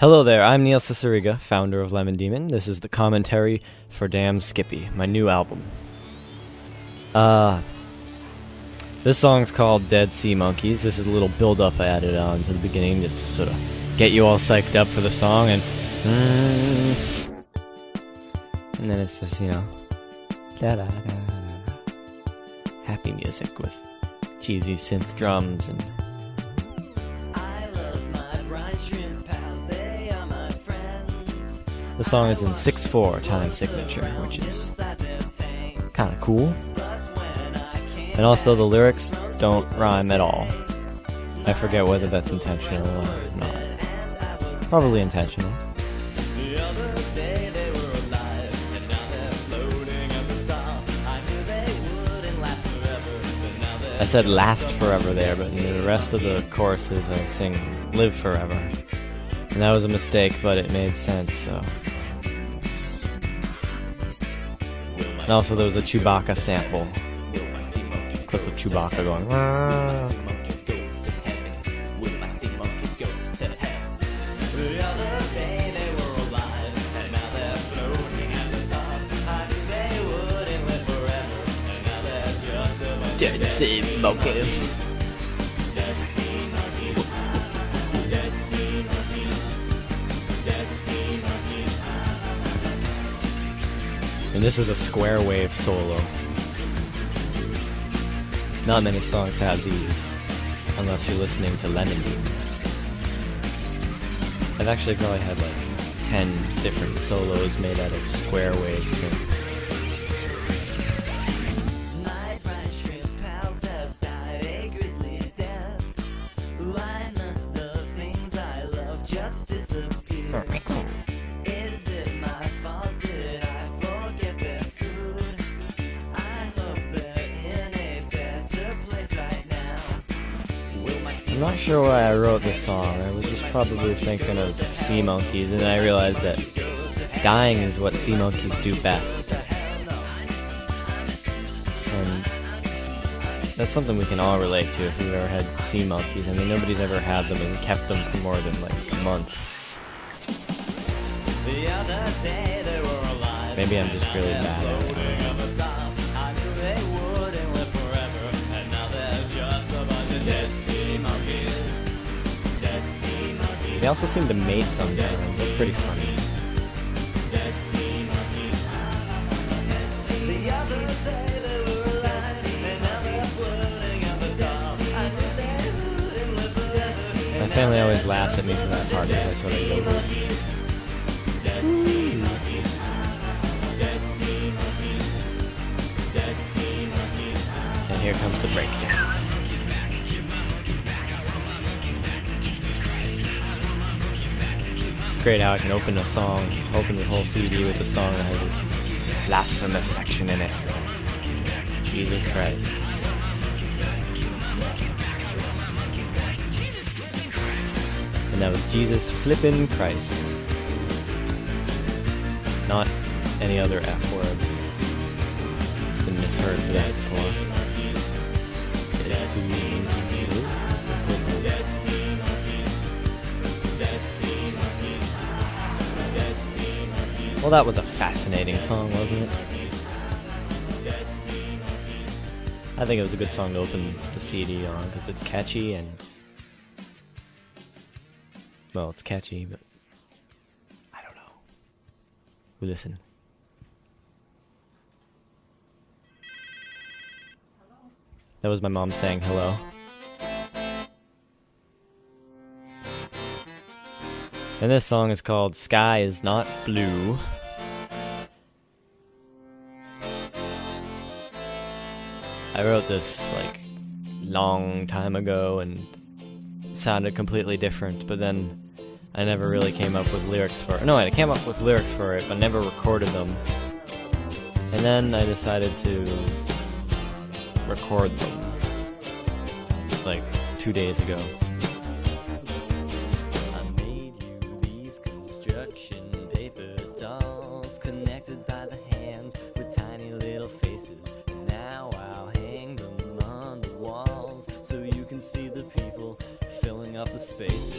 Hello there, I'm Neil Ciceriga, founder of Lemon Demon. This is the commentary for Damn Skippy, my new album. This song's called Dead Sea Monkeys. This is a little build-up I added on to the beginning just to sort of get you all psyched up for the song, and then it's just, you know, happy music with cheesy synth drums and... The song is in 6/4 time signature, which is kind of cool. And also the lyrics don't rhyme at all. I forget whether that's intentional or not. Probably intentional. I said last forever there, but in the rest of the choruses I sing live forever. And that was a mistake, but it made sense, so... And also there was a Chewbacca sample. Clip of Chewbacca going... Rah. Dead Sea Monkeys. And this is a square wave solo. Not many songs have these, unless you're listening to Lemon Demon. I've actually probably had like 10 different solos made out of square wave synth. I'm not sure why I wrote this song. I was just probably thinking of sea monkeys, and then I realized that dying is what sea monkeys do best. And that's something we can all relate to if we've ever had sea monkeys. I mean, nobody's ever had them and kept them for more than like a month. Maybe I'm just really bad at it. They also seem to mate sometimes. That's pretty funny. My family always laughs at me for that part, because that's what I go with. And here comes the breakdown. Great how I can open a song, open the whole CD with a song that has this blasphemous section in it. Jesus Christ. And that was Jesus flippin' Christ. Not any other F word. It's been misheard for that before. Well, that was a fascinating song, wasn't it? I think it was a good song to open the CD on, because it's catchy and... Well, it's catchy, but... I don't know. We listen. That was my mom saying hello. And this song is called Sky Is Not Blue. I wrote this like long time ago and it sounded completely different, but then I never really came up with lyrics for it. No, I came up with lyrics for it, but never recorded them. And then I decided to record them like 2 days ago.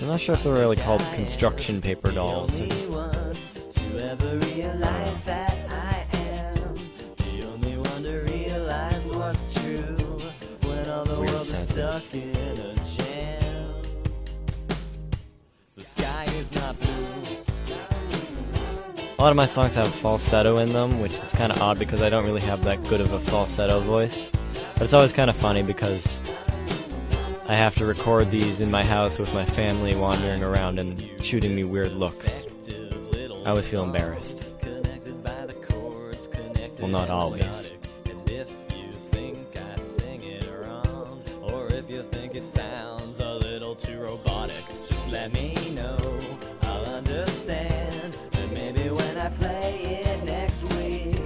I'm not sure if they're really called construction paper dolls. They're just to ever realize that I am the only one to realize what's true when all the Weird world is sentence. stuck in a jam. The sky is not blue. a lot of my songs have falsetto in them, which is kind of odd because I don't really have that good of a falsetto voice. But it's always kind of funny because I have to record these in my house with my family wandering around and shooting me weird looks. I always feel embarrassed. Well, not always. And if you think I sing it wrong, or if you think it sounds a little too robotic, just let me know. I'll understand. And maybe when I play it next week,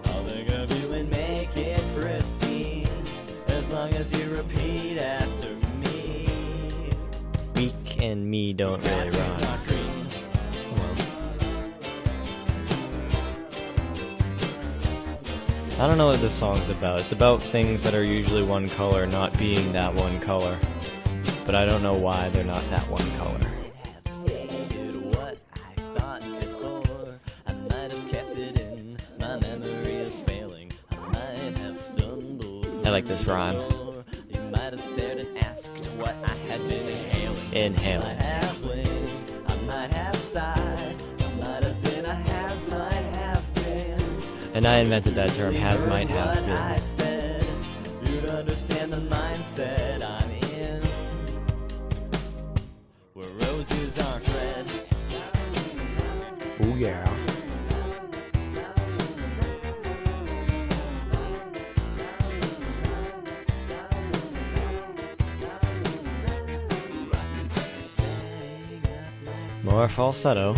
I'll think of you and make it pristine. As long as you repeat after me. Weak and me don't really rhyme. I don't know what this song's about. It's about things that are usually one color not being that one color. But I don't know why they're not that one color. I like this rhyme. You might have stared and asked what I had been inhaling. Inhaling. I have wings, I might have sighed, I might have been, I has, might have been. And I invented that term, has, might, have What I been. said, you'd understand the mindset I'm in. Where roses aren't red. Oh yeah. More falsetto.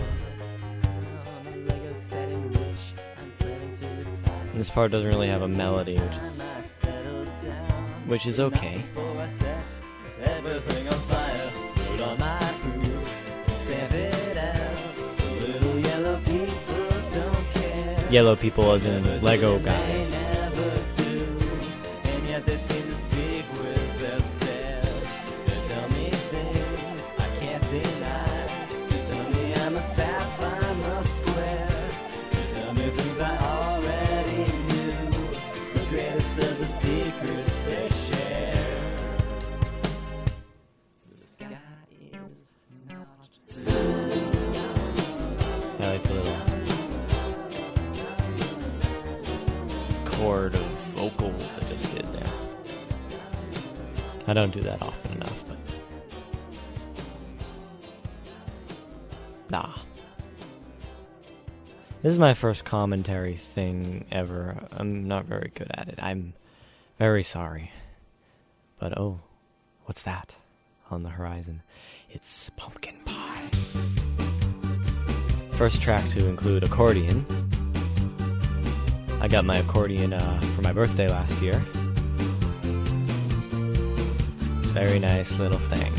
And this part doesn't really have a melody, which is okay. Everything on fire, put on my boots, stamp it out. The little yellow people don't care. Yellow people as in Lego guys. They never do, and yet they seem to speak with their stare. They tell me things I can't deny. They tell me I'm a sap, I'm a square. They tell me things I already knew. The greatest of the secrets they share. The sky is not blue. I like the little chord of vocals I just did there. I don't do that often enough, but nah. This is my first commentary thing ever. I'm not very good at it. I'm very sorry. But oh, what's that on the horizon? It's pumpkin pie. First track to include accordion. I got my accordion for my birthday last year. Very nice little thing.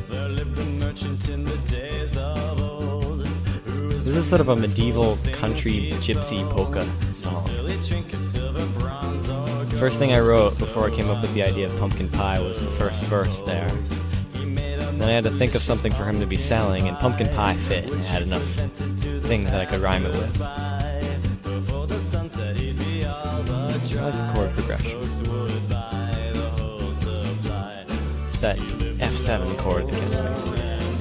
There lived a merchant in the days of old. This is sort of a medieval country gypsy polka song. First thing I wrote before I came up with the idea of pumpkin pie was the first verse there. Then I had to think of something for him to be selling, and pumpkin pie fit. It had enough things that I could rhyme it with. I like the chord progression. It's that F7 chord that gets me.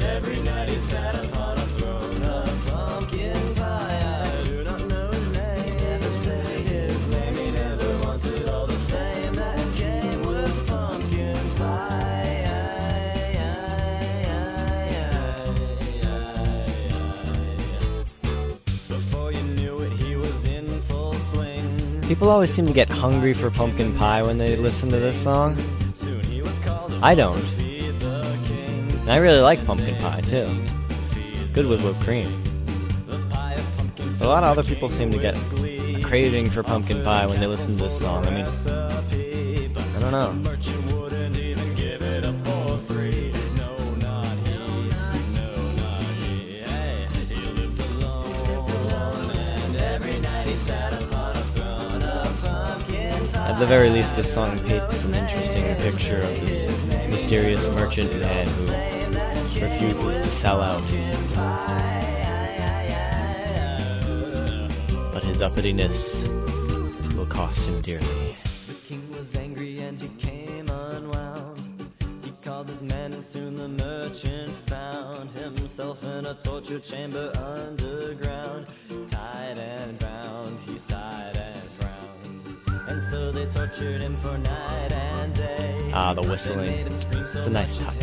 Every night he sat upon a throne of pumpkin pie. I do not know his name, never say his name. He never wanted all the fame that came with pumpkin pie. Before you knew it, he was in full swing. People always seem to get hungry for pumpkin pie when they listen to this song. Soon he was called I don't. to feed the king. And I really like pumpkin pie too. It's good with whipped cream. The pie of pumpkin But a lot of other people seem to get a craving for pumpkin pie when they listen to this song. I mean, I don't know. merchant wouldn't even give it up for free. No, not he. No, not he. Hey, he lived alone, and every night he sat upon a throne of pumpkin pie. I At the very least, this song paints an interesting picture of this mysterious merchant man who refuses to sell out. But his uppityness will cost him dearly. The king was angry and he came unwound. He called his men and soon the merchant found himself in a torture chamber underground. Tied and bound, he sighed and frowned. And so they tortured him for night and day. Ah, the whistling. It's a nice touch.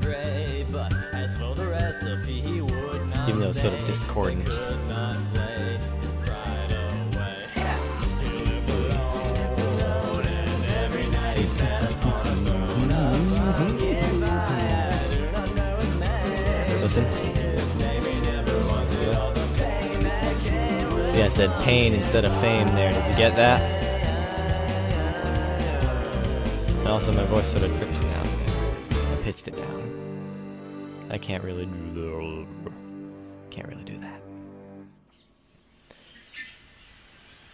Gray, but as for the recipe, he would not even though it's sort of discordant. could not play his pride away. He lived alone, and every night he sat upon a throne of pumpkin pie. I do not know his name. Listen. His name he never wanted all the pain that came with. See, I said pain instead of fame there. Did you get that? And also my voice sort of drips down there. I pitched it down. I can't really do that.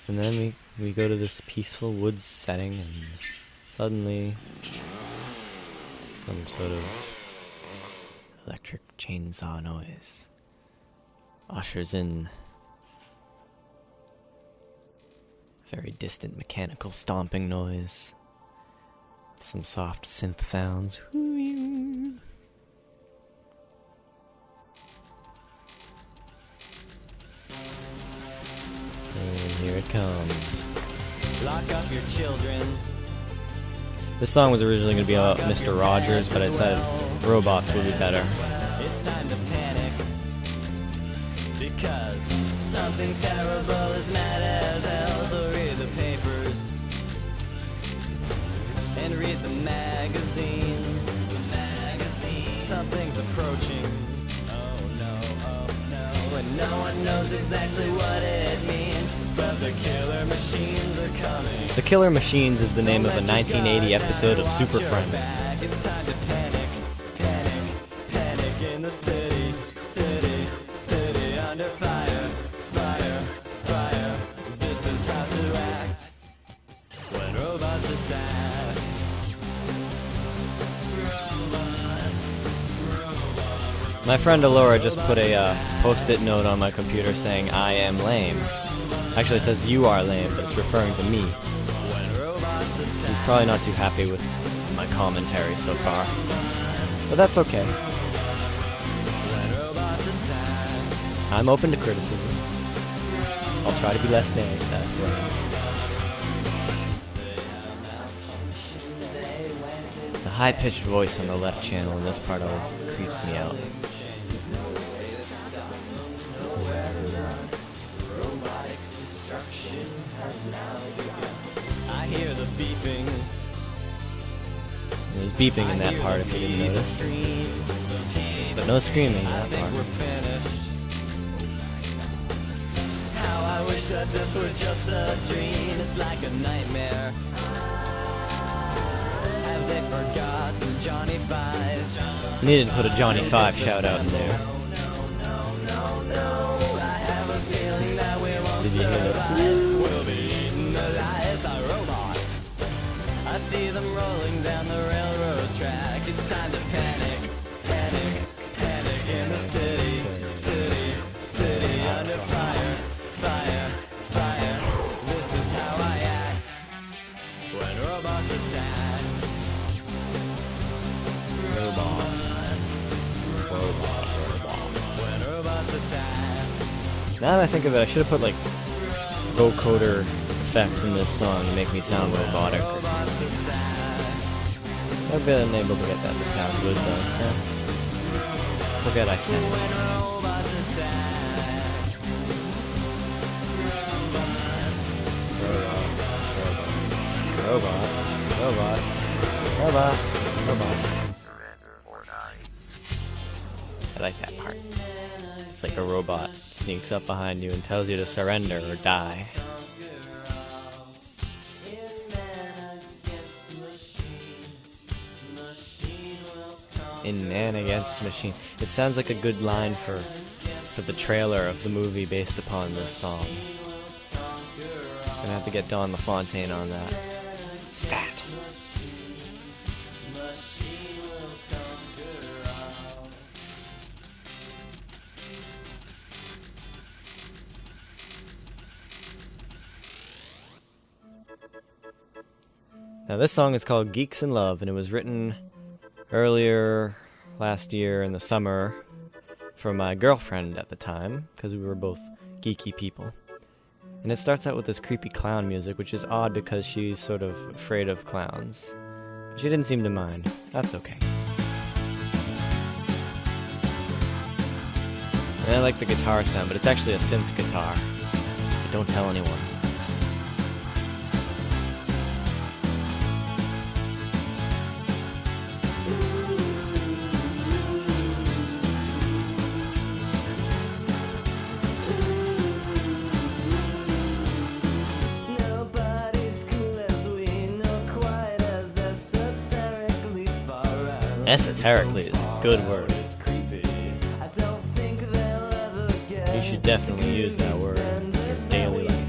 And then we go to this peaceful woods setting, and suddenly some sort of electric chainsaw noise ushers in a very distant mechanical stomping noise. Some soft synth sounds. And here it comes. Lock up your children. This song was originally going to be about Mr. Rogers, but I decided robots would be better. It's time to panic because something terrible is mad as hell. So read the papers and read the magazines. Something's approaching. Oh no, and no one knows exactly what it means, but the killer machines are coming. The Killer Machines is the name of a 1980 episode of Super Friends. It's time to panic, panic in the city, city under fire, fire. This is how to act when robots attack. My friend Alora just put a post-it note on my computer saying, "I am lame." Actually, it says, "You are lame," but it's referring to me. He's probably not too happy with my commentary so far. But that's okay. I'm open to criticism. I'll try to be less lame. The high-pitched voice on the left channel in this part of it creeps me out. I hear the beeping. There's beeping in that part if you didn't notice. But no screaming in that part. We're finished. How I wish that this were just a dream. It's like a nightmare. Have they forgotten Johnny Five? Needed to put a Johnny 5 shout out in there. I have a feeling that we won't Did you hear that? survive. We'll be eaten alive by robots. I see them rolling down the railroad track. It's time to panic in the city, under fire. This is how I act when robots attack. When robots attack. Now that I think of it, I should have put like vocoder effects in this song to make me sound robotic or something. I've been able to get that to sound good though, so forget I said it. Robot. I like that part. It's like a robot sneaks up behind you and tells you to surrender or die. In Man Against Machine. It sounds like a good line for the trailer of the movie based upon this song. Gonna have to get Don LaFontaine on that. Stat. Now this song is called Geeks in Love, and it was written earlier last year in the summer for my girlfriend at the time, because we were both geeky people. And it starts out with this creepy clown music, which is odd because she's sort of afraid of clowns. But she didn't seem to mind. That's okay. And I like the guitar sound, but it's actually a synth guitar. But don't tell anyone. Esoterically is a good word. You should definitely use that word in your daily life.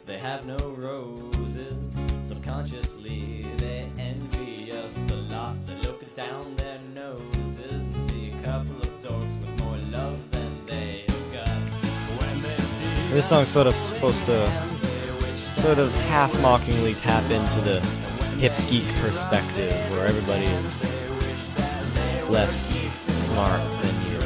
They have no roses. Subconsciously they envy us a lot. They look down their noses and see a couple of dorks with more love than they've got. When they see This song's sort of supposed to sort of half-mockingly tap into the hip geek perspective where everybody is less smart than you.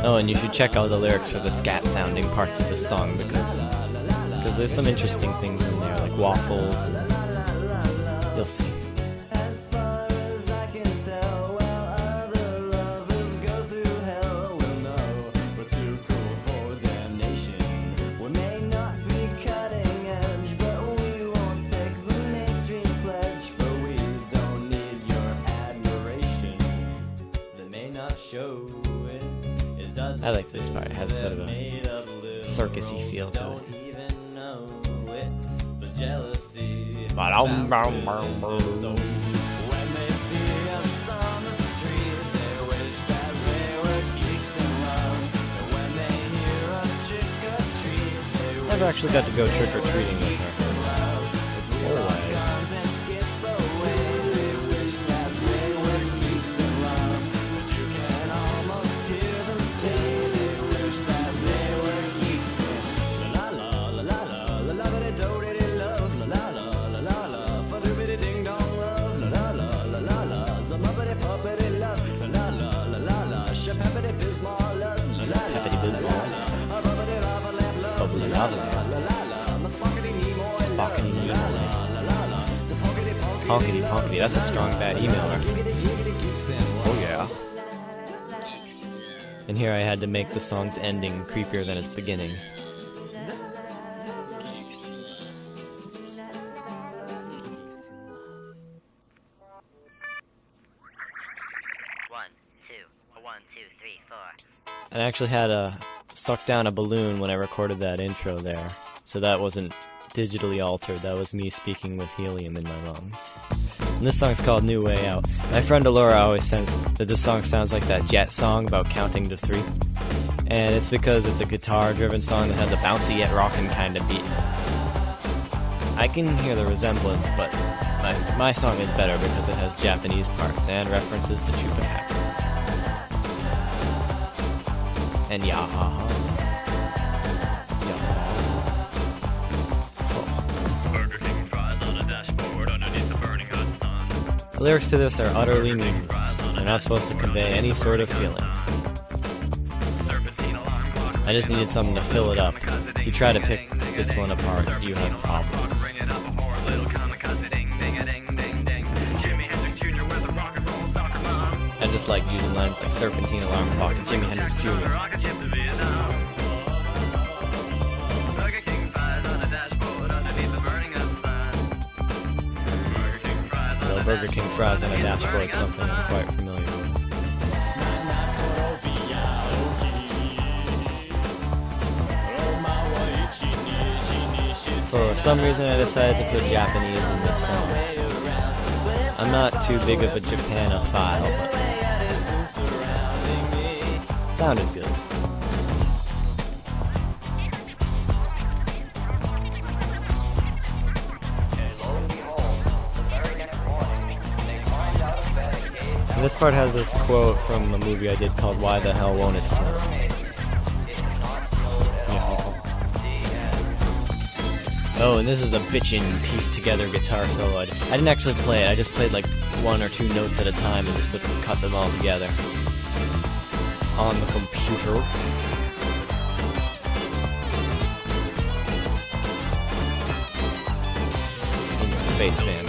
Oh, and you should check out the lyrics for the scat-sounding parts of the song because there's some interesting things in there, like waffles, and you'll see. As far as I can tell, while other lovers go through hell, we'll know we're too cool for damnation. We may not be cutting edge, but we won't take the mainstream pledge, for we don't need your admiration. They may not show it. It doesn't. I like this part. It has sort of a circusy feel to it. Jealousy. So When they see us on the street, they wish that they were geeks in love. And when they hear us trick or treat, they wish Never actually got to go trick-or-treating with geeks her. in love. As we Oh, lock arms and skip away, they wish that they were geeks in love. But you can almost hear them say they wish that they were geeks in la la la la la la la la do love la la la la la la for the bitty ding dong love la la la la la la some uppity puppity love la la la la la la shapappity bismol love la la la Happity Bismol. a bubbity lava lamp love Bubbly la lava la lamp. la la la my sparkity nemoy Spockity love, la Nemoy. la la la la to ponkity ponkity Ponkity love, Ponkity, that's a strong bad email reference. giggity giggity geeks in love. Oh yeah. And here I had to make the song's ending creepier than its beginning. And I actually had to suck down a balloon when I recorded that intro there, so that wasn't digitally altered. That was me speaking with helium in my lungs. And this song's called New Way Out. My friend Alora always says that this song sounds like that Jet song about counting to 3. And it's because it's a guitar-driven song that has a bouncy yet rockin' kind of beat. I can hear the resemblance, but my song is better because it has Japanese parts and references to chupacabras. And yaha. Burger King fries on a dashboard underneath the burning hot sun. The lyrics to this are utterly meaningless. They're not supposed to convey any sort of feeling. I just needed something to fill it up. If you try to pick this one apart, you have problems. I just like using lines like Serpentine Alarm Clock and Jimi Hendrix Jr. Well, Burger King fries on a dashboard is something I'm quite familiar with. some reason I decided to put Japanese in this song. I'm not too big of a Japanophile, but sounded good. And this part has this quote from a movie I did called Why the Hell Won't It Snow? Oh, and this is a bitchin' pieced together guitar solo. I didn't actually play it, I just played like 1 or 2 notes at a time and just sort of cut them all together on the computer. In your face, man.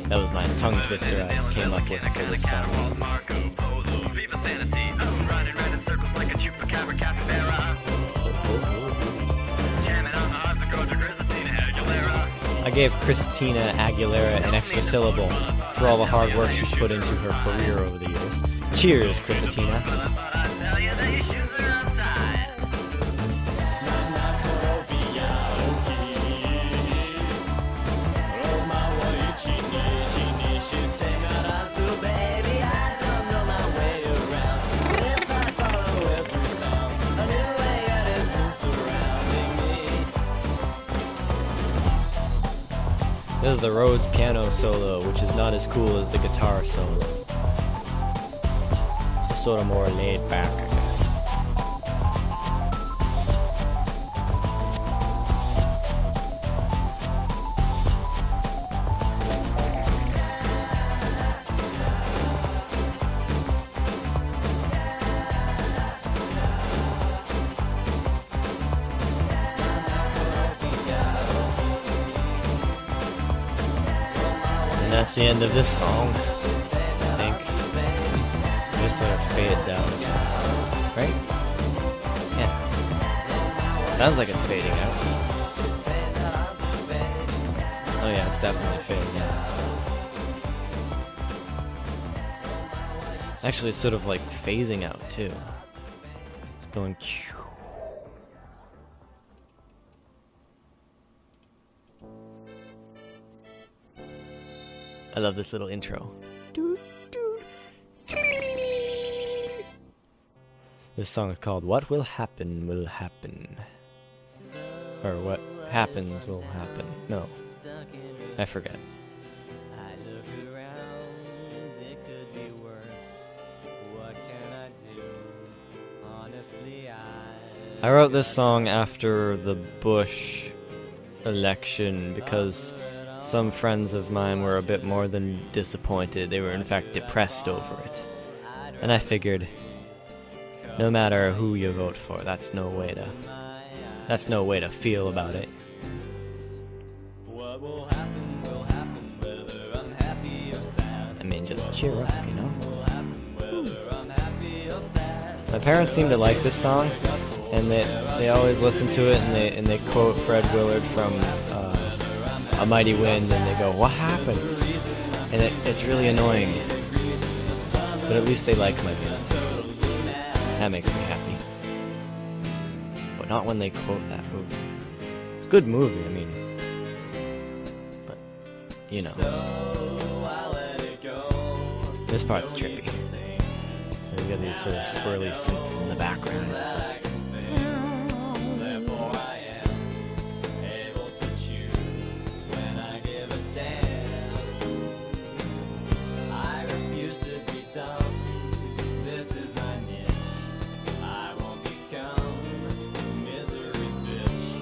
That was my tongue twister I came up with for this song. I gave Christina Aguilera an extra syllable for all the hard work she's put into her career over the years. Cheers, Christina. This is the Rhodes piano solo, which is not as cool as the guitar solo. Just sort of more laid back, I guess. And that's the end of this song, I think. It just sort of fades out, I guess. Right? Yeah. Sounds like it's fading out. Oh yeah, it's definitely fading out. Actually, it's sort of like phasing out, too. It's going... I love this little intro. This song is called What Will Happen Will Happen. Or What Happens Will Happen. No. I forget. I wrote this song after the Bush election because some friends of mine were a bit more than disappointed. They were in fact depressed over it. And I figured, no matter who you vote for, that's no way to feel about it. I mean, just cheer up, you know? My parents seem to like this song, and they always listen to it, and they quote Fred Willard from A Mighty Wind, and they go, "What happened?" And it's really annoying. But at least they like my music. That makes me happy. But not when they quote that movie. It's a good movie, I mean. But, you know. This part's trippy. So you got these sort of swirly synths in the background. Just like,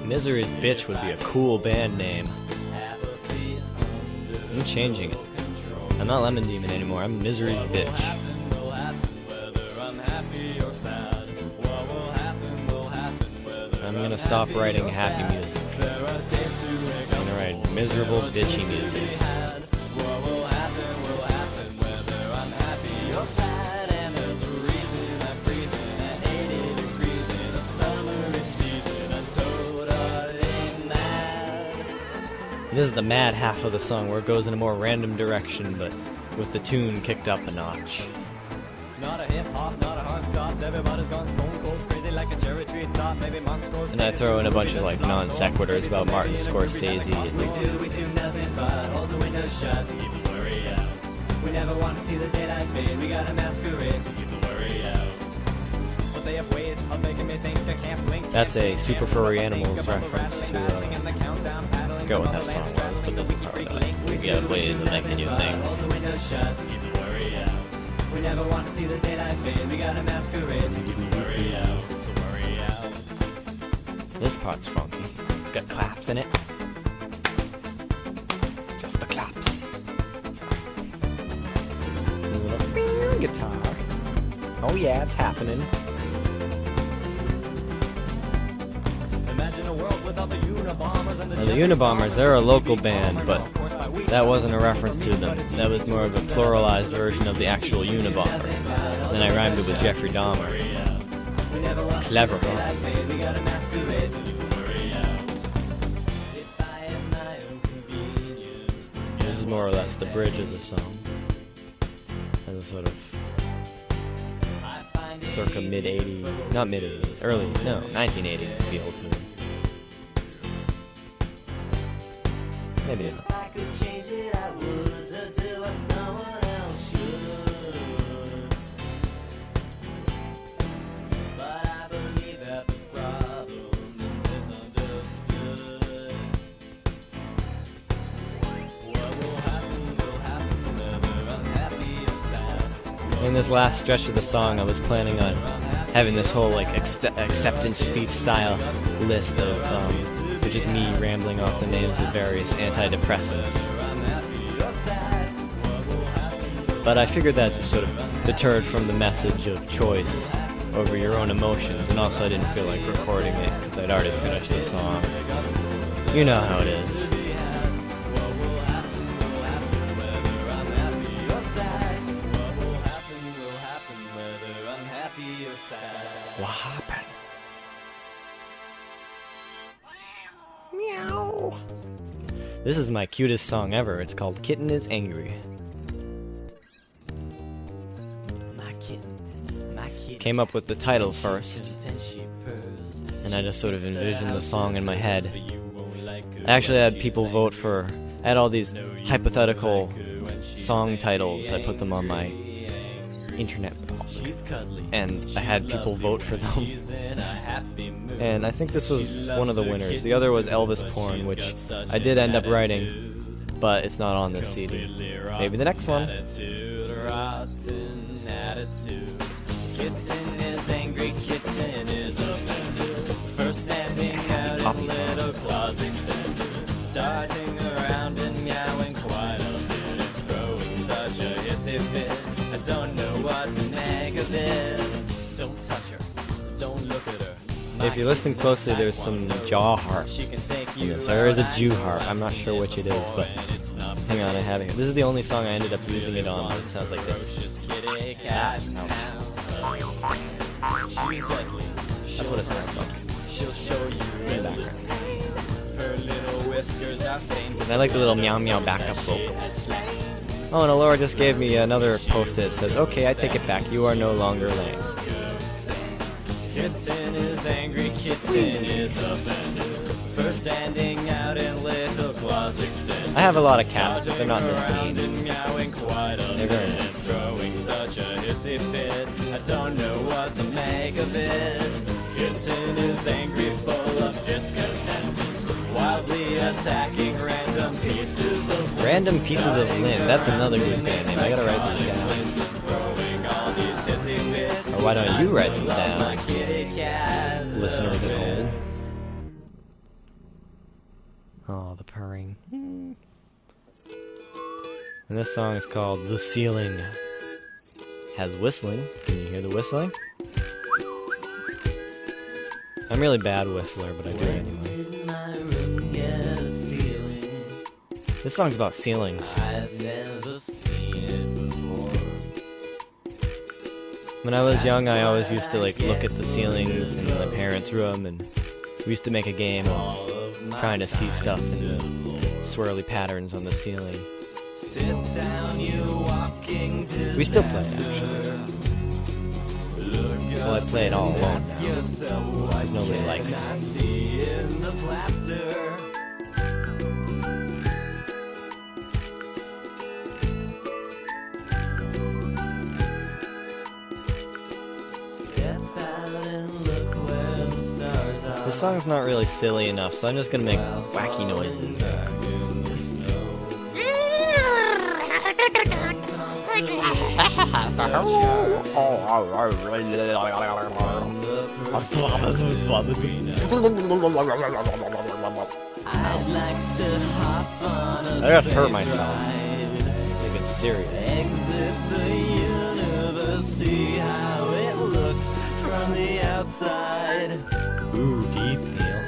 Misery's Bitch would be a cool band name. I'm changing it. I'm not Lemon Demon anymore, I'm Misery's Bitch. I'm gonna stop writing happy music. I'm gonna write miserable, bitchy music. And this is the mad half of the song where it goes in a more random direction, but with the tune kicked up a notch. Not a hip hop, not a hard stop. Everybody's gone stone cold crazy like a cherry tree top. Maybe Moscow. And I throw in a bunch of like non sequiturs about Martin Scorsese. We do nothing but hold the windows shut to keep the worry out. We never want to see the daylight fade. We gotta masquerade to keep the worry out. But they have ways of making me think I can't blink. That's a Super Furry Animals reference to go with that song was, but this is part of it. Yeah, ways of making you think. Hold the windows shut to keep the worry out. We never want to see the daylight fade. We gotta masquerade to keep the worry out. To worry out. This part's funky. It's got claps in it. Just the claps. A little guitar. Oh yeah, it's happening. Imagine a world without the Unabombers and Now, the Unabombers, they're a local band, but that wasn't a reference to them. That was more of a pluralized version of the actual Unabomber. Then I rhymed it with Jeffrey Dahmer. Clever, huh? This is more or less the bridge of the song. As a sort of circa mid-80s, not mid-80s, early, no, 1980 feel to it. Maybe not. I could change it, I would, to do what someone else should. But I believe that the problem is misunderstood. What will happen, whether I'm happy or sad. In this last stretch of the song, I was planning on having this whole like acceptance speech style list of just me rambling off the names of various antidepressants. But I figured that just sort of deterred from the message of choice over your own emotions, and also I didn't feel like recording it because I'd already finished the song. You know how it is. What happened? Meow. This is my cutest song ever. It's called Kitten Is Angry. My kitten Came up with the title first, and I just sort of envisioned the song in my head. I actually had people vote for... I had all these hypothetical song titles. I put them on my internet blog, and I had people vote for them. And I think this was one of the winners. The other was Elvis Porn, which I did end up writing, but it's not on this CD. Maybe the next one. Kitten is angry, kitten is offended. First standing out in little claws extended, darting around and meowing quite a bit, throwing such a hissy fit. I don't know what to make of it. Don't touch her, don't look at her. If you listen closely, there's some jaw harp in this. Or there is a Jew harp. I'm not sure which it is, but hang on, I have it here. This is the only song I ended up using it on, but it sounds like this. She's deadly. That's what it sounds like. She'll show you In the background. her little whiskers are stained with And I like the little meow meow backup vocals. Oh, and Alora just gave me another post-it that says, "Okay, I take it back. You are no longer lame." Kitten is angry, kitten is offended. First standing out in little claws extended. I have a lot of cats, but they're not this Around mean. and meowing quite a They're very bit, nice. throwing such a hissy fit. I don't know what to make of it. Kitten is angry, full of discontentment, wildly attacking random pieces of lint. Random Pieces of Lint. That's another good band name. I gotta write these down. Throwing all these hissy fits. Or why don't you write them My down, kitty cat. listeners at home? Oh, the purring. And this song is called The Ceiling. Has whistling. Can you hear the whistling? I'm really bad whistler, but I do it anyway. My room get a ceiling. This song's about ceilings. I've never seen it before. When I was young, I always used to like look at the ceilings in my parents' room, and we used to make a game of trying to see stuff in the swirly patterns on the ceiling. Sit down, you walking We still play it, actually. Well, I play it all alone now, because nobody likes it. I see in the plaster. Step out and look where the stars are. This song's not really silly enough, so I'm just gonna make wacky noises. I'd like to hop on a I have to hurt space myself. ride. Like it's serious. Exit the universe, see how it looks from the outside. Ooh, deep, Neil.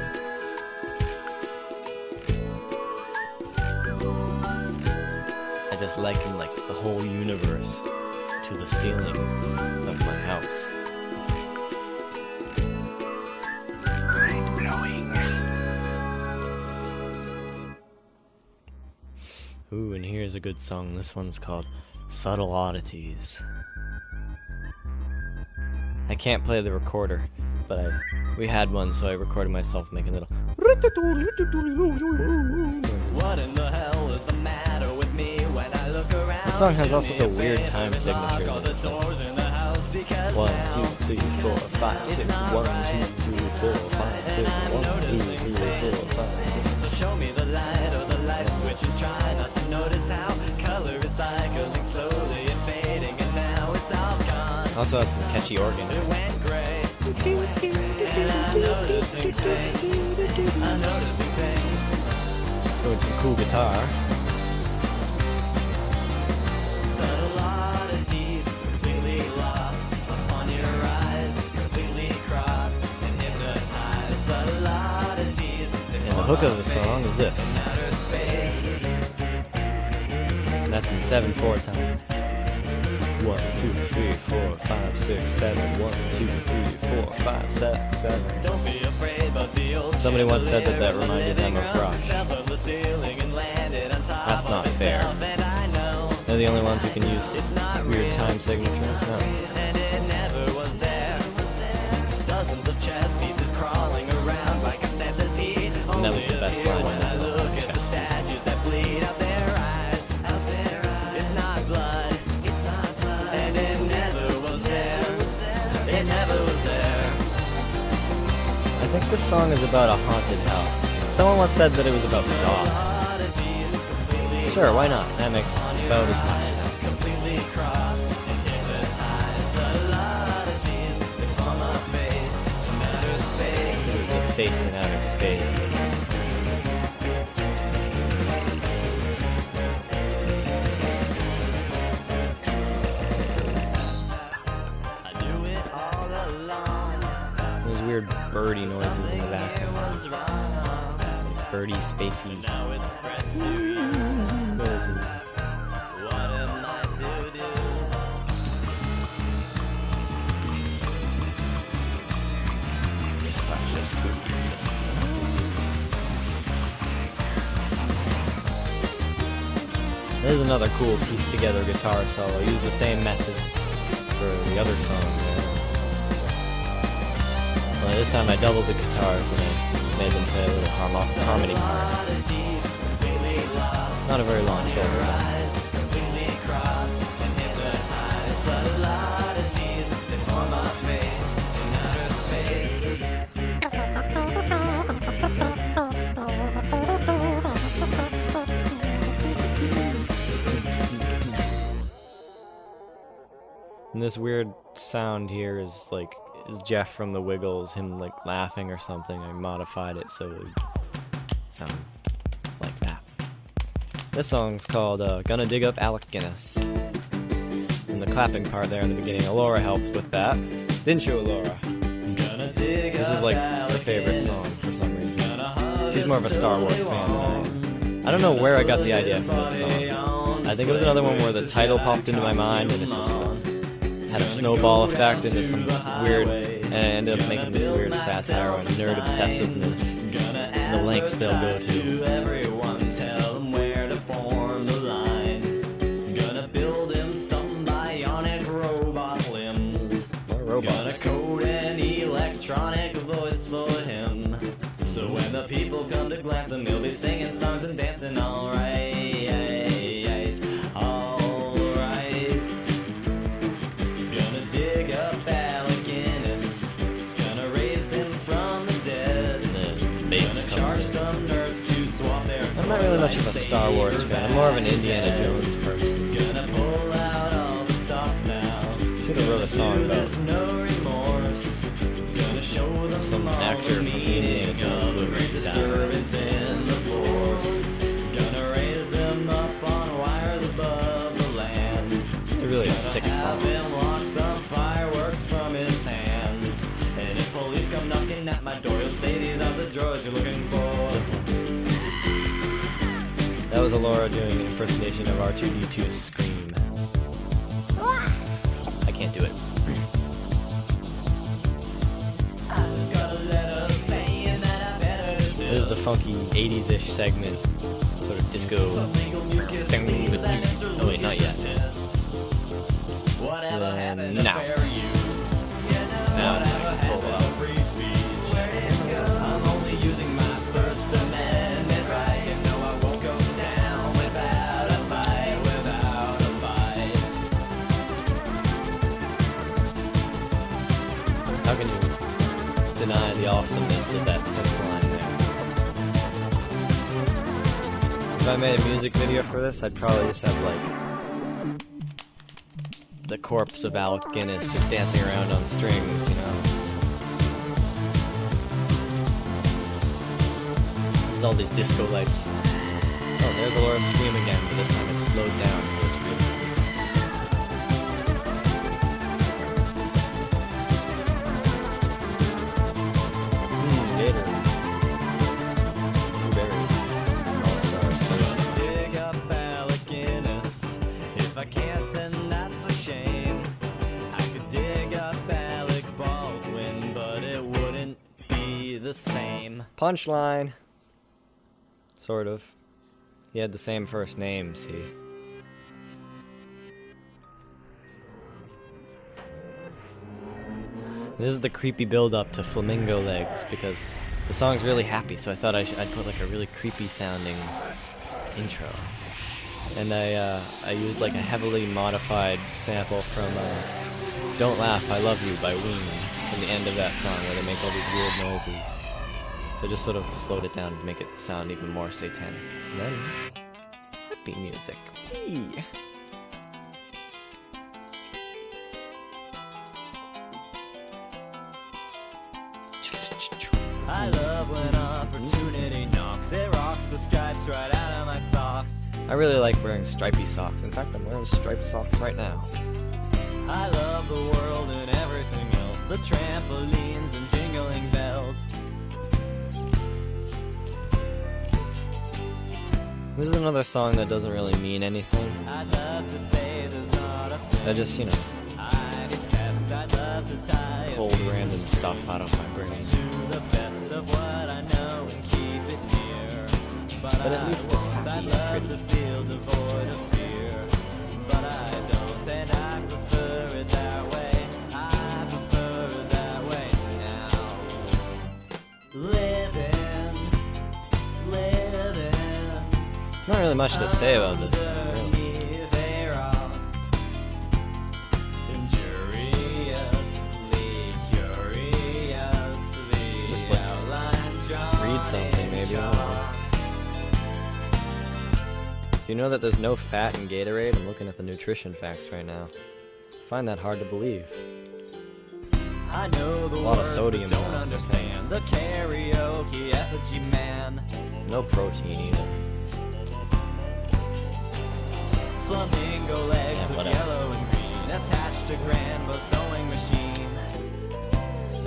I just liken like the whole universe to the ceiling of my house. Mind-blowing. Ooh, and here's a good song. This one's called Subtle Oddities. I can't play the recorder, but we had one, so I recorded myself making a little. What in the hell is the matter with me when I look around? This song has all sorts of weird time signatures. All the doors in the house because 1, 2, 3, 4, 5, 6. 1, 2, 3, 4, 5, 6. 1, 2, 3, 4, 5, 6. So show me the light or the light switch and try not to notice how color is cycling slowly and fading and now it's all gone. Also has some catchy organ. It went gray. And I'm noticing things. I'm noticing things. Doing some cool guitar. Subtle oddities, completely lost upon your eyes, completely crossed and hypnotized. Subtle oddities, And the hook of the song is this. outer space. And that's in 7/4 time. 1, 2, 3, 4, 5, 6, 7. 1, 2, 3, 4, 5, 6, 7. Don't be afraid, but the old Somebody once said that reminded them of Rush. fell from the ceiling and landed on top That's of not fair. itself, and I know They're the only ones who can use it's not weird real. time signatures. No. And it never was there. Dozens of chess pieces crawling around like a centipede. And that was the best line in when the I song, look at the chess statues that bleed out their eyes. It's not blood. It's not blood. And it never was there. It never was there. I think this song is about a haunted house. Someone once said that it was about God. Oddities completely Sure, why not? That makes about as much sense. completely crossed and hypnotized. Subtle oddities, they form a face in outer space. There's a face in outer space. I knew it all along. There's weird birdie noises in the It background. was wrong. Birdie spacey Now it's spread to you. noises. What am I to do? This part's just spooky. There's another cool piece together guitar solo. Use the same method for the other song there. Only this time I doubled the guitars and I made them play a little harmony part. Oddities completely lost. Not a very long shoulder. Eyes completely crossed and hypnotized. Subtle oddities, they form a face in outer space. And this weird sound here is Jeff from the Wiggles, him like laughing or something. I modified it so it would sound like that. This song's called Gonna Dig Up Alec Guinness. And the clapping part there in the beginning, Alora helped with that. Didn't you, Alora? This is like her favorite song for some reason. She's more of a Star Wars fan than I am. I don't know where I got the idea from this song. I think it was another one where the title popped into my mind and it's just had a snowball effect into some weird, and I ended up making this weird satire on nerd obsessiveness and the lengths they'll go to. Everyone tell make a voice for him. So when the people come to glance him, they'll be singing songs and dancing alright. Alright. Gonna dig up Alec Guinness. Gonna raise him from the dead. Gonna charge some nerds to swap their I'm not really much of a Star Wars fan. I'm more of an Indiana Jones person. Gonna pull out all the stops now. Should have wrote a song about There's no remorse. Gonna show them some all actor the from meaning Indiana of a Jones great movie died. disturbance in the force. Gonna raise them up on wires above the land. It's really a sick Have song. him watch some fireworks from his hands. And if police come knocking at my door, you'll say these are the droids you're looking for. That was Alora doing an impersonation of R2-D2's scream. I can't do it. This is the funky 80s-ish segment, sort of disco. Oh wait, not yet. Now. Now it's like full out. I'm only using my First Amendment right. You know I won't go down without a fight, without a fight. How can you deny the awesomeness of that simple line there? If I made a music video for this, I'd probably just have like the corpse of Alec Guinness just dancing around on strings, you know. With all these disco lights. Oh, there's Alora scream again, but this time it's slowed down, so it's really Gator. Blueberry. All-Stars. Dig up Alec Guinness. If I can't, then that's a shame. I could dig up Alec Baldwin, but it wouldn't be the same. Punchline. Sort of. He had the same first name, see. This is the creepy build-up to Flamingo Legs, because the song's really happy, so I thought I'd put like a really creepy sounding intro. And I used like a heavily modified sample from Don't Laugh, I Love You by Ween from the end of that song where they make all these weird noises. So I just sort of slowed it down to make it sound even more satanic. And then, happy music. Hey. I love when opportunity knocks. It rocks the stripes right out of my socks. I really like wearing stripy socks. In fact, I'm wearing striped socks right now. I love the world and everything else. The trampolines and jingling bells. This is another song that doesn't really mean anything. I'd love to say there's not a thing I just, you know, I detest. I'd love to tie a pulled piece random stuff out of my brain. to the best of what I know and keep it near. But at least it's happy I'd and love pretty. to feel devoid of fear. But I don't, and I prefer it that way. I prefer it that way now. Living. Not really much to say about this song, really. Just like read something, maybe. I don't know. Do you know that there's no fat in Gatorade? I'm looking at the nutrition facts right now. I find that hard to believe. I know the A lot of words, sodium but in don't that. understand the karaoke effigy man. No protein either. Flamingo legs Yeah, of whatever. yellow and green attached to grandma's sewing machine.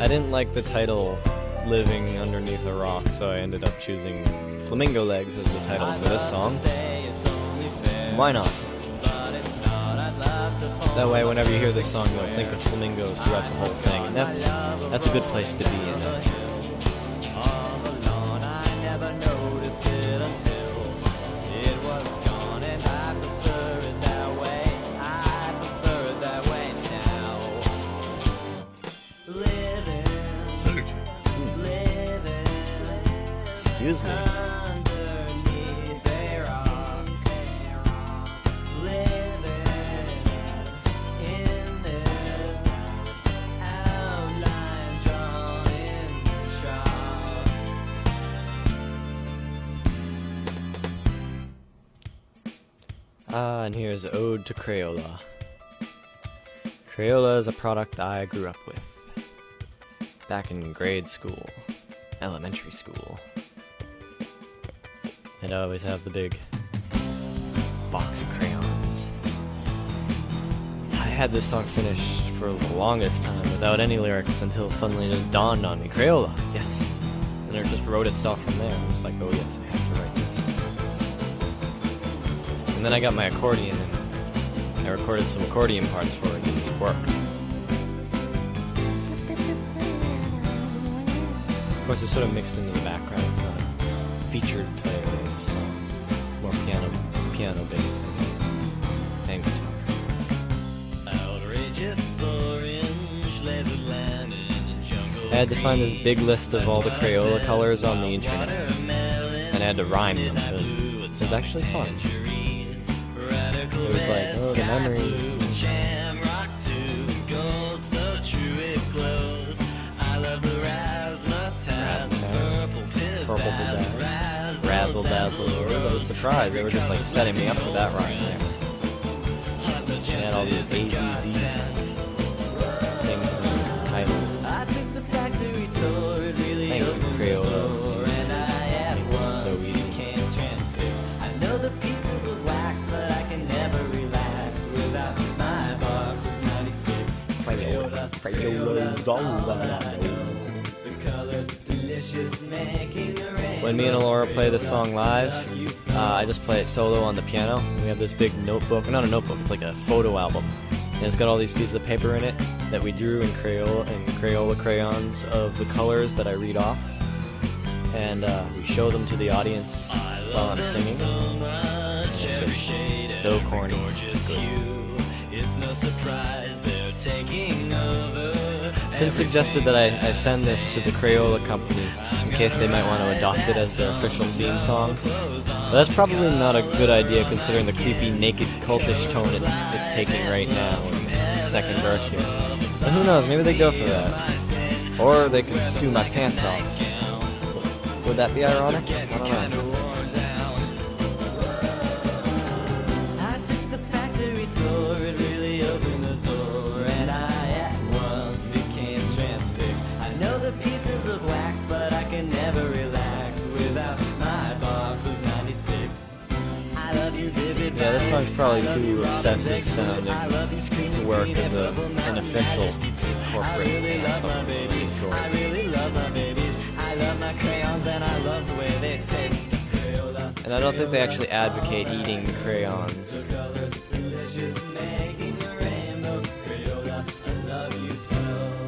I didn't like the title Living Underneath a Rock, so I ended up choosing Flamingo Legs as the title I'd for this love song. to say it's only fair, Why not? but it's not. I'd love to fall That way, whenever you hear this song, you'll think of flamingos throughout the whole thing, and that's a good place to be in. all alone. I never noticed it until it was gone, and I prefer it that way. I prefer it that way now. Living. Excuse me. Underneath a rock, living in this outline drawn in chalk. And here's Ode to Crayola. Crayola is a product I grew up with back in grade school, elementary school. I'd always have the big box of crayons. I had this song finished for the longest time without any lyrics until suddenly it just dawned on me, Crayola, yes. And it just wrote itself from there. It was like, oh yes, I have to write this. And then I got my accordion and I recorded some accordion parts for it and it worked. Of course, it's sort of mixed into the background. It's not a featured player in the song. More piano-based, I guess. And guitar. Outrageous orange laser lemon jungle. I had to find this big list of all the Crayola colors on the internet, and I had to rhyme them. It was actually fun. It was like, oh, the memories. Shamrock to gold, so true it glows. I love the razzmatazz, purple pizzazz, Razzle dazzle. I was surprised. They were just like setting me up for that rhyme there. And had all these AZZ things and titles. I took the factory tour, it really Thank you, opened the Crayola. door, and I at Making it so once easy. became transfixed. I know the pieces of wax, but I can never relax without my box of 96. The colors delicious, making a rainbow. When me and Alora play this song live, I just play it solo on the piano. We have this big notebook, not a notebook, it's like a photo album. And it's got all these pieces of paper in it that we drew in Crayola crayons of the colors that I read off. And we show them to the audience while I'm singing. It's so corny. It's no surprise they're taking over. It's been suggested that I send this to the Crayola company in case they might want to adopt it as their official theme song. But that's probably not a good idea considering the creepy, naked, cultish tone it's taking right now in the second verse here. But who knows, maybe they go for that. Or they could sue my pants off. Would that be ironic? I don't know. I took the factory tour, it really opened the door, and I at once became transfixed. I know the pieces of wax, but I can never relax without my box of 96. I love you, vivid. Yeah, this song's probably too obsessive sounding to work as an official corporate anthem of any sort. I really love my babies. I love my crayons and I love the way they taste. And I don't think they actually advocate eating crayons.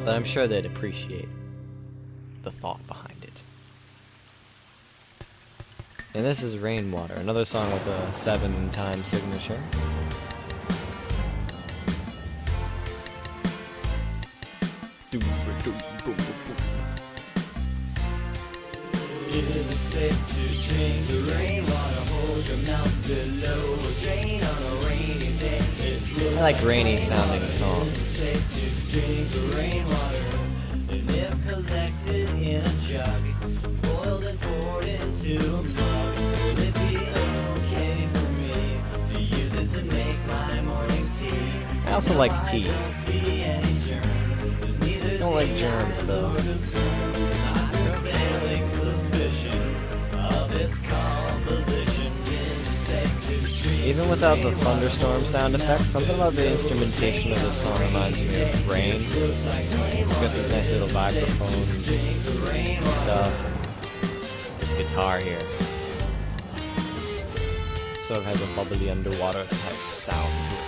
But I'm sure they'd appreciate the thought behind it. And this is Rainwater, another song with a 7-time signature. Is it safe to drink the rainwater? Hold your mouth below, drain on a rainy day. I like rainy sounding songs. Is it safe to drink the rainwater? And if collected in a jug, boiled and poured into a mug, will it be okay for me to use it to make my morning tea? I also like tea. I don't see any germs. There's neither I don't like germs though. prevailing suspicion of its composition. Even without the thunderstorm sound effects, something about the instrumentation of this song reminds me of rain. It's got these nice little vibraphones and stuff. This guitar here sort of has a bubbly underwater type sound to it.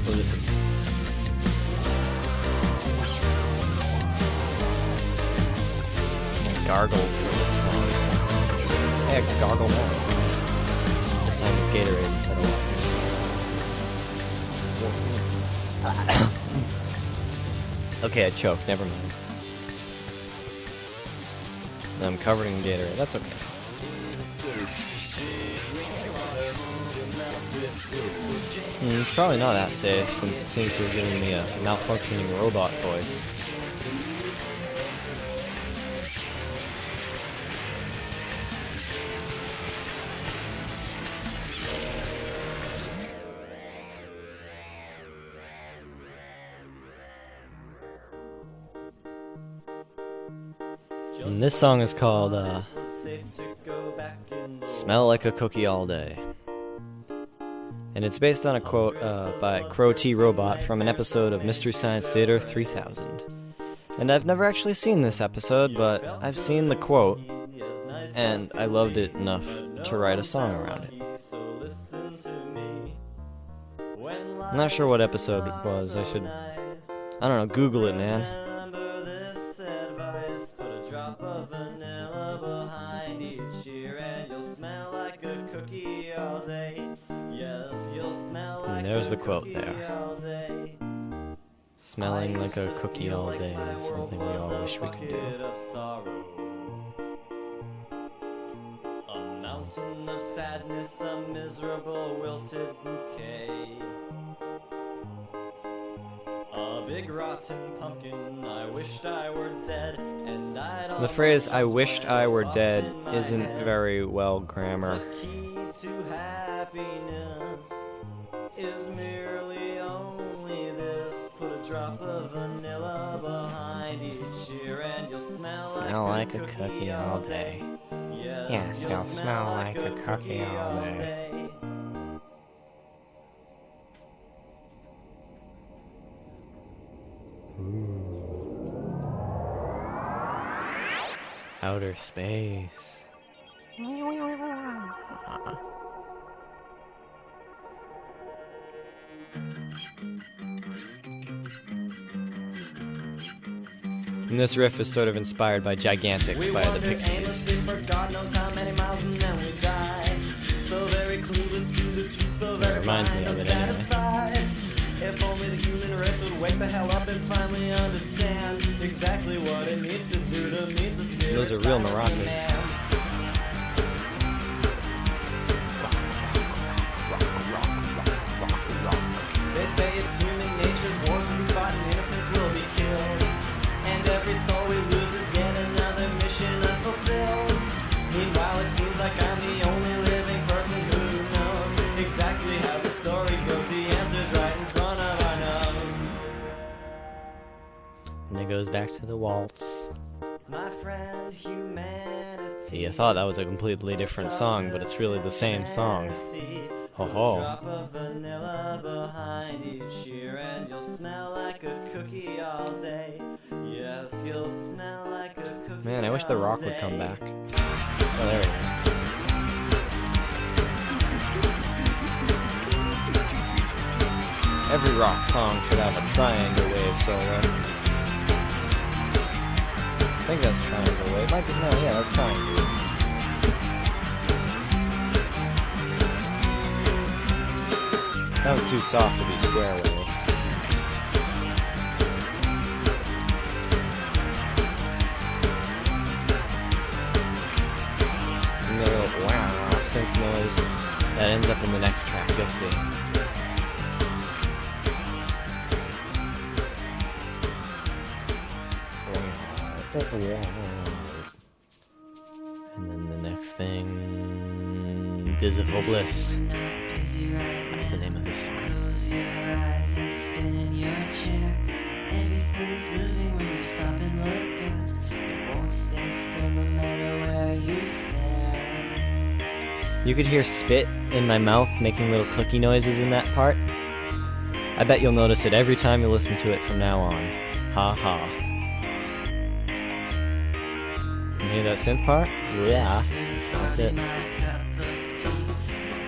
Listen. Okay, I choked. Never mind. I'm covered in Gatorade. That's okay. It's probably not that safe, since it seems to have given me a malfunctioning robot voice. And this song is called, Smell Like a Cookie All Day. And it's based on a quote by Crow T. Robot from an episode of Mystery Science Theater 3000. And I've never actually seen this episode, but I've seen the quote, and I loved it enough to write a song around it. I'm not sure what episode it was. I don't know, Google it, man. And there's the quote there. Smelling like a cookie all day is something we all wish we could do. A mountain of sadness, a miserable wilted bouquet. A big rotten pumpkin, I wished I were dead, and I'd The phrase "I wished I were dead" isn't very well grammar. The key to happiness is merely only this. Put a drop of vanilla behind each ear and you'll smell like a cookie all day. Yes, you'll smell like a cookie all day. Outer space. And this riff is sort of inspired by Gigantic by the Pixies. It reminds me of it anyway. If only the human race would wake the hell up and finally understand exactly what it needs to do to meet the spirit. Those are real maracas. They say it's human nature's wars will be fought and innocence will be killed. And every soul we lose is yet another mission unfulfilled. Meanwhile, it seems like I'm the only living person who knows exactly how the story goes. The answer's right in front of our nose. And it goes back to the waltz. My friend, humanity. See, I thought that was a completely different song, but it's really the same song. Ho ho. Drop of vanilla behind each ear and you'll smell like a cookie all day. Yes, you'll smell like a cookie. Man, I wish The Rock would come back. Oh, there he is. Every rock song should have a triangle wave solo. I think that's triangle wave. Might be, no, yeah, that's triangle. Sounds too soft to be square wave. And the little wow synth noise that ends up in the next track, you'll see. And then the next thing, Dizziful Bliss. That's the name of this song. Close your eyes and spin in your chair. Everything's moving when you stop and look out. It won't stay still no matter where you stare. You could hear spit in my mouth making little clicky noises in that part. I bet you'll notice it every time you listen to it from now on. Ha ha. You hear that synth part? Yeah. That's it.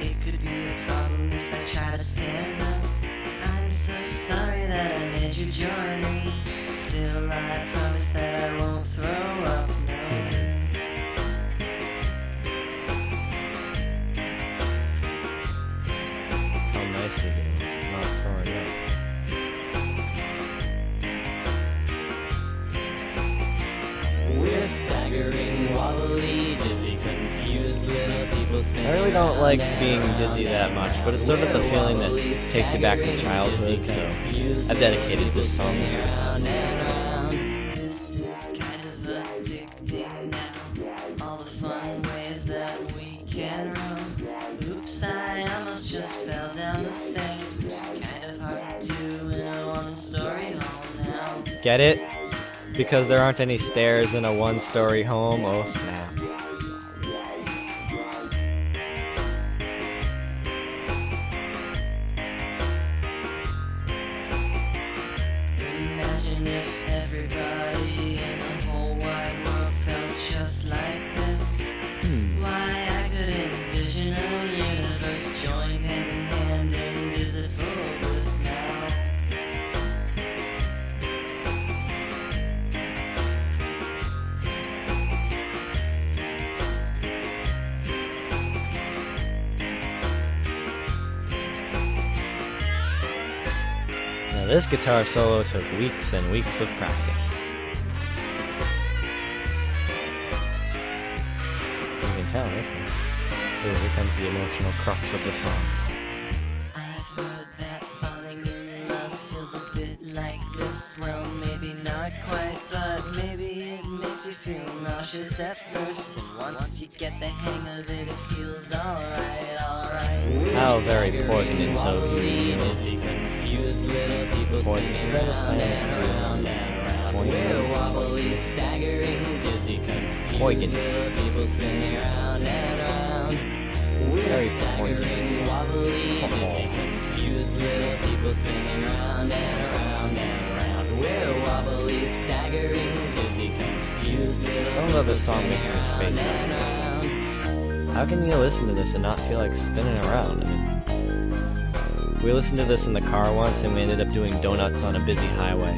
It could be a problem if I try to stand up. I'm so sorry that I made you join me. Still, I promise that I won't throw up. How nice of you, not throwing up. I really don't like being dizzy that much, but it's sort of the feeling that takes you back to childhood, so I've dedicated this song to it. This is kind of addicting now. All the fun ways that we can run. Oops, I almost just fell down the stairs, which is kind of hard to do in a one-story home now. Get it? Because there aren't any stairs in a one-story home? Oh, snap. Imagine if everybody in the whole wide world felt just like this. Why, I could envision a universe joined hand in hand in Dizziful Bliss now. Now, this guitar solo took weeks and weeks of practice. You can tell, listen. Ooh, here comes the emotional crux of the song. I've heard that falling in love feels a bit like this. Well, maybe not quite, but maybe it makes you feel nauseous at first. And once you get the hang of it, it feels alright, alright. How very poignant and so human. Dizzy, confused little people spinning round and around and around. We're wobbly, staggering, dizzy, confused Poignant. little people spinning round and around. We're Very staggering, wobbly, dizzy, confused little people spinning round and around and around. We're wobbly, staggering, dizzy, confused little I don't know if this song makes me space out. How can you listen to this and not feel like spinning around? I mean, we listened to this in the car once and we ended up doing donuts on a busy highway.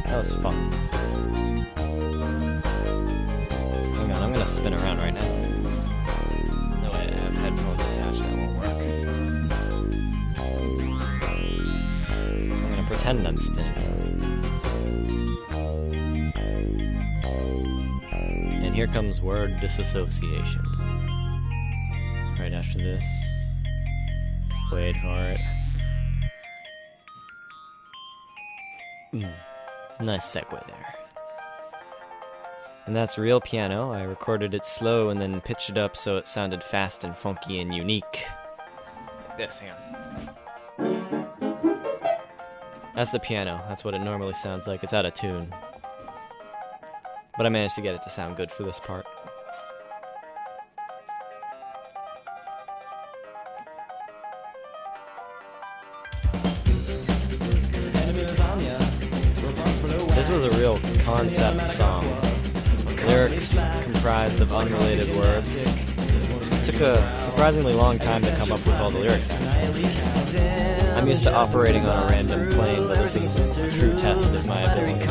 That was fun. Hang on, I'm gonna spin around right now. No, wait, I have headphones attached, that won't work. I'm gonna pretend I'm spinning. And here comes word disassociation. Right after this. Wait for it. Nice segue there. And that's real piano. I recorded it slow and then pitched it up so it sounded fast and funky and unique. Like this, hang on. That's the piano. That's what it normally sounds like. It's out of tune. But I managed to get it to sound good for this part. This was a real concept song. Lyrics comprised of unrelated words. It took a surprisingly long time to come up with all the lyrics. I'm used to operating on a random plane, but this was a true test of my ability.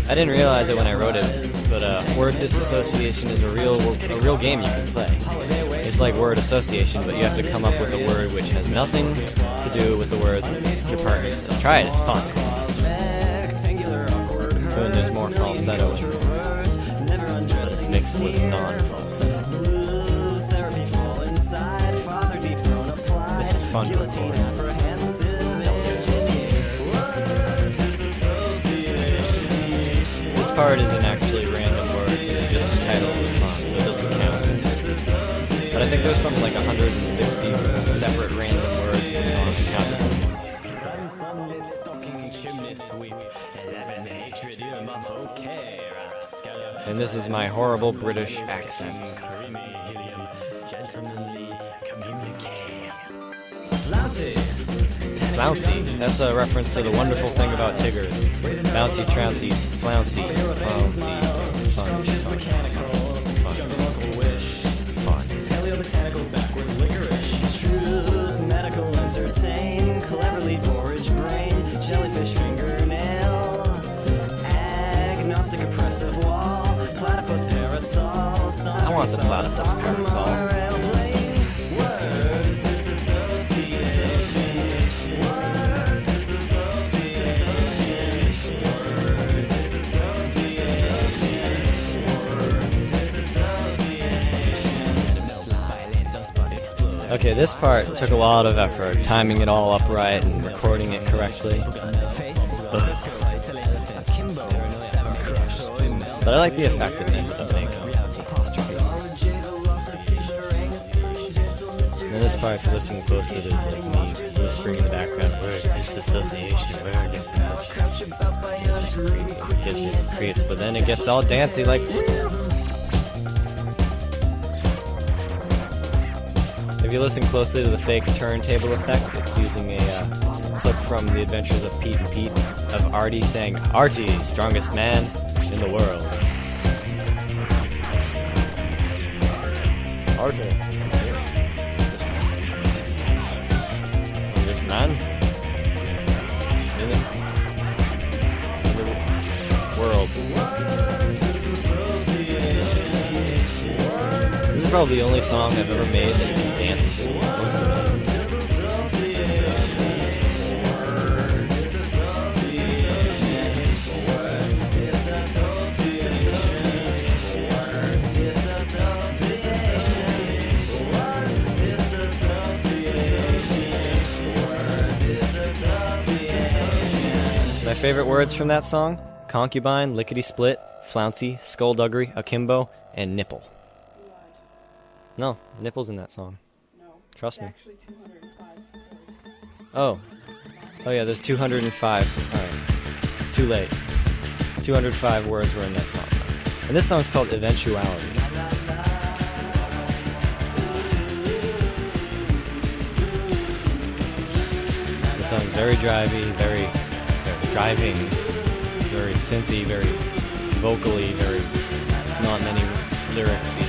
I didn't realize it when I wrote it, but word disassociation is a real game you can play. It's like word association, but you have to come up with a word which has nothing to do with the word your partner says. Try it, it's fun. And there's more falsetto in it, but it's mixed with non-falsetto. This is fun to record. This part isn't actually random words, it's just the title of the song, so it doesn't count. But I think there's something like 160 separate random words in the song to count them once. And this is my horrible British accent. Flouncy. That's a reference to the wonderful thing about Tiggers. Bouncy, trouncy, flouncy, flouncy, fun, fun. Paleobotanical backwards licorice. Truth, medical entertain. Cleverly porridge brain. Jellyfish fingernail. Agnostic oppressive wall. Platypus parasol. I want the platypus parasol. Word disassociation. Okay, this part took a lot of effort, timing it all upright and recording it correctly. But I like the effectiveness of it. And then this part, if you listen closely, there's like me whispering in the background, word, disassociation, word, disassociation. But then it gets all dancey like... If you listen closely to the fake turntable effect, it's using a clip from The Adventures of Pete and Pete of Artie saying, "Artie, strongest man in the world." Artie. Strongest man in the world. This is probably the only song I've ever made that you can dance to most of it. My favorite words from that song: concubine, lickety-split, flouncy, skullduggery, akimbo, and nipple. No, nipple's in that song. No. Trust me. Actually 205. Oh. Oh yeah, there's 205. Alright. It's too late. 205 words were in that song. And this song's called Eventuality. This song's very drivey, very driving, very synthy, very vocally, very not many lyrics-y.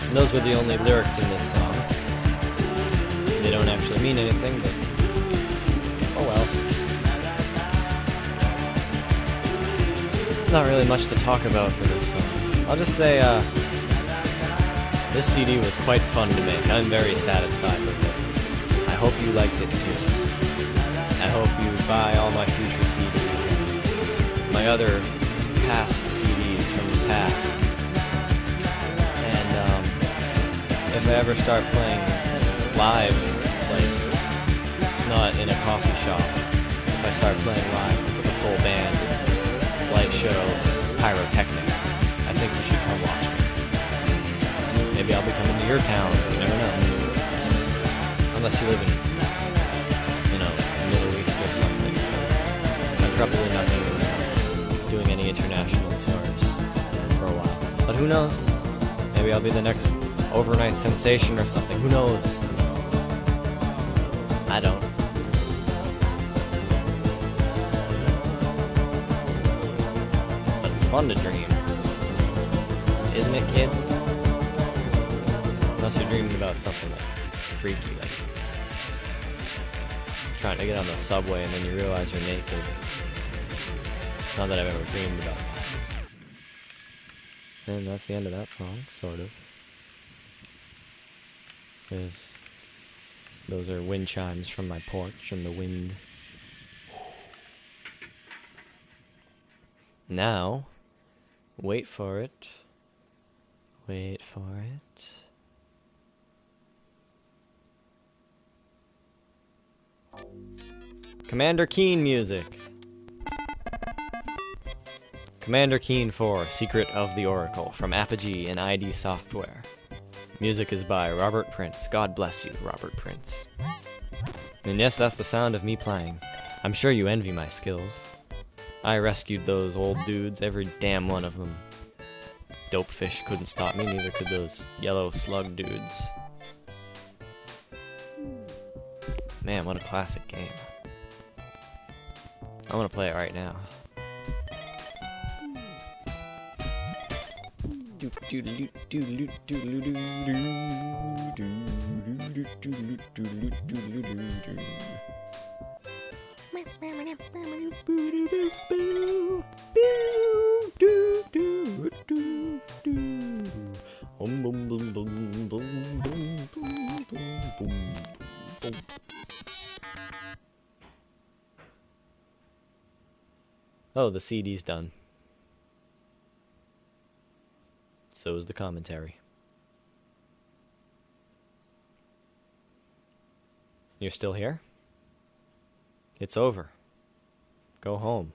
And those were the only lyrics in this song. They don't actually mean anything, but oh well. There's not really much to talk about for this song. I'll just say, this CD was quite fun to make. I'm very satisfied with it. I hope you liked it too. I hope you buy all my future CDs, my other past CDs from the past. If I ever start playing live, like, not in a coffee shop, if I start playing live with a full band, light show, pyrotechnics, I think you should come watch me. Maybe I'll be coming to your town, you never know. Unless you live in, you know, the Middle East or something. I'm probably not going to be doing any international tours for a while. But who knows? Maybe I'll be the next overnight sensation or something. Who knows? I don't. But it's fun to dream. Isn't it, kids? Unless you're dreaming about something like freaky, like trying to get on the subway and then you realize you're naked. Not that I've ever dreamed about that. And that's the end of that song, sort of. Those are wind chimes from my porch and the wind. Now, wait for it. Wait for it. Commander Keen music. Commander Keen 4, Secret of the Oracle, from Apogee and ID Software. Music is by Robert Prince. God bless you, Robert Prince. And yes, that's the sound of me playing. I'm sure you envy my skills. I rescued those old dudes, every damn one of them. Dopefish couldn't stop me, neither could those yellow slug dudes. Man, what a classic game. I want to play it right now. Oh, the CD's done. So is the commentary. You're still here? It's over. Go home.